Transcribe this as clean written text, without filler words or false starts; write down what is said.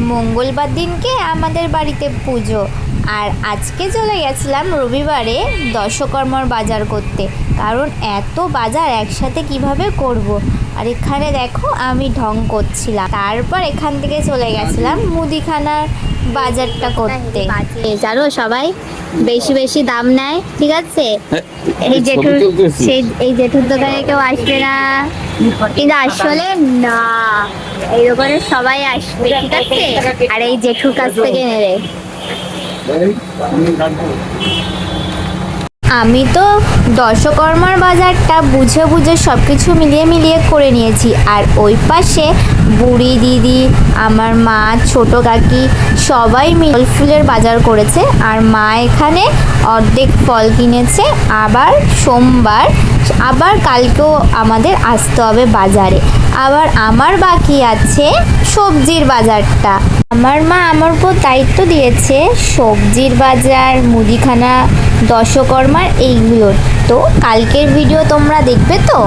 মঙ্গলবার দিনকে আমাদের বাড়িতে পুজো, আর আজকে চলে গেছিলাম রবিবারে দশকর্মার বাজার করতে, কারণ এত বাজার একসাথে কিভাবে করব। আর এখানে দেখো আমি ঢং করছিলাম। তারপর এখান থেকে চলে গেছিলাম মুদিখানার বাজারটা করতে। জানো সবাই বেশি বেশি দাম নেয়, ঠিক আছে? এই জেঠুর দোকানে কেউ আসবে না, কিন্তু আসলে না, এই দোকানে সবাই আসবে, ঠিক আছে? আর এই জেঠুর কাছ থেকে নেবে। আমি তো দশকর্মার বাজারটা বুঝে বুঝে সব কিছু মিলিয়ে মিলিয়ে করে নিয়েছি। আর ওই পাশে বুড়ি দিদি, আমার মা, ছোট কাকি সবাই মিলে ফুলের বাজার করেছে। আর মা এখানে অর্ধেক ফল কিনেছে। আবার সোমবার, আবার কালকেও আমাদের আসতে হবে বাজারে। আবার আমার বাকি আছে সবজির বাজারটা। আমার মা আমার উপর দায়িত্ব দিয়েছে সবজির বাজার, মুদিখানা, দশকর্মার এইগুলোর। তো কালকের ভিডিও তোমরা দেখবে তো?